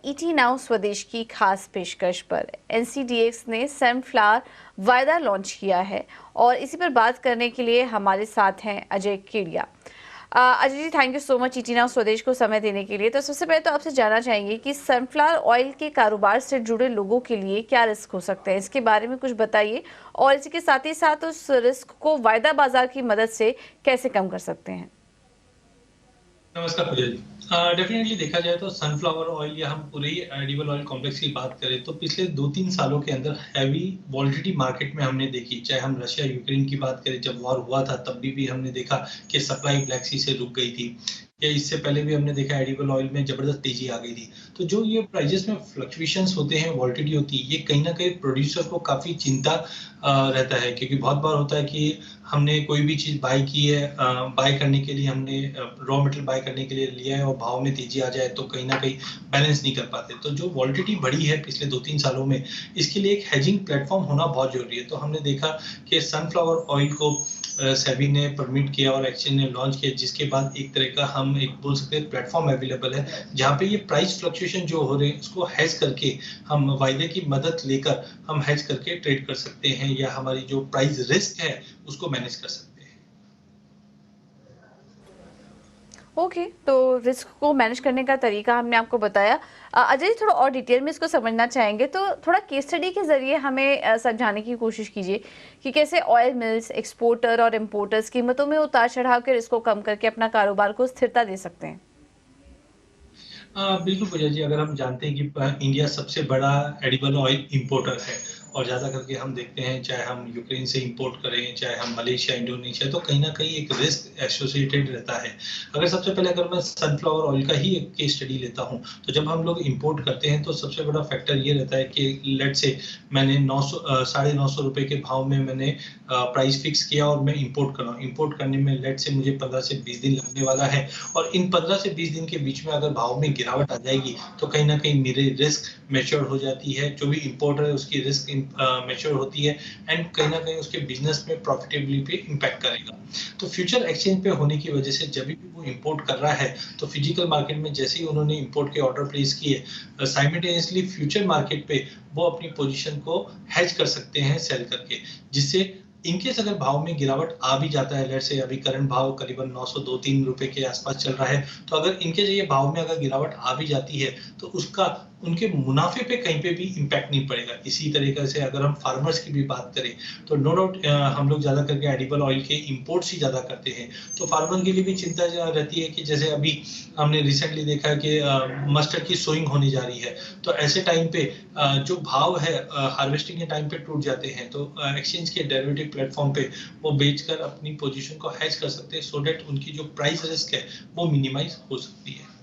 ET Now स्वदेश की खास पेशकश पर एनसीडीएक्स ने सनफ्लावर वायदा लॉन्च किया है और इसी पर बात करने के लिए हमारे साथ हैं Ajay Kedia. Ajay ji, thank you so much ET Now Swadesh को समय देने के लिए। तो सबसे पहले तो आपसे जानना चाहेंगे कि सनफ्लावर ऑयल के कारोबार से जुड़े लोगों के लिए क्या रिस्क हो सकते हैं, इसके बारे में कुछ बताइए और इसी के साथ ही साथ उस रिस्क को वायदा बाजार की मदद से कैसे कम कर सकते हैं। नमस्कार पूजा जी। डेफिनेटली देखा जाए तो सनफ्लावर ऑयल या हम पूरे एडिबल ऑयल कॉम्प्लेक्स की बात करें तो पिछले 2-3 सालों के अंदर हैवी वॉलिटिलिटी मार्केट में हमने देखी। चाहे हम रशिया यूक्रेन की बात करें, जब वॉर हुआ था तब भी हमने देखा कि सप्लाई ब्लैक सी से रुक गई थी, या इससे पहले भी हमने देखा एडिबल ऑयल में जबरदस्त तेजी आ गई थी। तो जो ये प्राइजेस में फ्लक्चुएशंस होते हैं, वॉलिटिलिटी होती है, ये कहीं ना कहीं प्रोड्यूसर को काफी चिंता रहता है, क्योंकि बहुत बार होता है कि हमने कोई भी चीज बाय की है, बाय करने के लिए हमने रॉ मटेरियल बाय करने के लिए लिया है और भाव में तेजी आ जाए तो कहीं ना कहीं बैलेंस नहीं कर पाते। तो जो वॉलिटिलिटी बढ़ी है पिछले 2-3 सालों में, इसके लिए एक हेजिंग प्लेटफॉर्म होना बहुत जरूरी है। तो हमने देखा कि सनफ्लावर ऑयल को सेबी ने परमिट किया और एक्सचेंज ने लॉन्च किया, जिसके बाद एक तरह का हम एक बोल सकते हैं प्लेटफॉर्म अवेलेबल है, जहाँ पे ये प्राइस फ्लक्चुएशन जो हो रहे हैं उसको हेज करके हम वायदे की मदद लेकर हम हेज करके ट्रेड कर सकते हैं, या हमारी जो प्राइस रिस्क है उसको मैनेज कर सकते हैं। ओके, तो रिस्क को मैनेज करने का तरीका हमने आपको बताया। अजय जी, थोड़ा और डिटेल में इसको समझना चाहेंगे, तो थोड़ा केस स्टडी के जरिए हमें समझाने की कोशिश कीजिए कि कैसे ऑयल मिल्स, एक्सपोर्टर और इम्पोर्टर्स कीमतों में उतार चढ़ाव के रिस्क को कम करके अपना कारोबार को स्थिरता दे सकते हैं। बिल्कुल पूजा जी, अगर हम जानते हैं कि इंडिया सबसे बड़ा एडिबल ऑयल इंपोर्टर है, और ज्यादा करके हम देखते हैं चाहे हम यूक्रेन से इंपोर्ट करें, चाहे हम मलेशिया, इंडोनेशिया, तो कहीं ना कहीं एक रिस्क एसोसिएटेड रहता है। अगर सबसे पहले अगर मैं सनफ्लावर ऑयल का ही एक केस स्टडी लेता हूं, तो जब हम लोग इंपोर्ट करते हैं तो सबसे बड़ा फैक्टर ये रहता है कि लेट से मैंने 900 ₹950 के भाव में मैंने प्राइस फिक्स किया और मैं इंपोर्ट कर रहा हूँ। इंपोर्ट करने में लेट से मुझे 15 से 20 दिन लगने वाला है, और इन 15 से 20 दिन के बीच में अगर भाव में गिरावट आ जाएगी तो कहीं ना कहीं मेरी रिस्क मैच्योर हो जाती है। जो भी इंपोर्टर है उसकी रिस्क मैच्योर होती है, एंड कहीं ना कहीं उसके बिजनेस में प्रॉफिटेबिलिटी पे इम्पैक्ट करेगा। तो फ्यूचर एक्सचेंज पे होने की वजह से जब भी वो इंपोर्ट कर रहा है, तो फिजिकल मार्केट में जैसे ही उन्होंने इंपोर्ट के ऑर्डर प्लेस किए, साइमल्टेनियसली फ्यूचर मार्केट पे वो अपनी पोजीशन को हेज कर सकते हैं सेल करके, जिससे इनकेस अगर भाव में गिरावट आ भी जाता है, लेट से अभी करंट भाव करीबन 902-3 रुपए के आसपास चल रहा है, तो अगर इनके ये भाव में अगर गिरावट आ भी जाती है तो उसका उनके मुनाफे पे कहीं पे भी इम्पैक्ट नहीं पड़ेगा। इसी तरीके से अगर हम फार्मर्स की भी बात करें, तो नो डाउट हम लोग ज्यादा करके एडिबल ऑयल के इंपोर्ट्स ही ज्यादा करते हैं, तो फार्मर के लिए भी चिंता रहती है कि जैसे अभी हमने रिसेंटली देखा कि मस्टर्ड की सोइंग होने जा रही है, तो ऐसे टाइम पे जो भाव है हार्वेस्टिंग के टाइम पे टूट जाते हैं, तो एक्सचेंज के डेरिवेटिव प्लेटफॉर्म पे वो बेचकर अपनी पोजीशन को हेज कर सकते हैं, सो दैट उनकी जो प्राइस रिस्क है वो मिनिमाइज हो सकती है।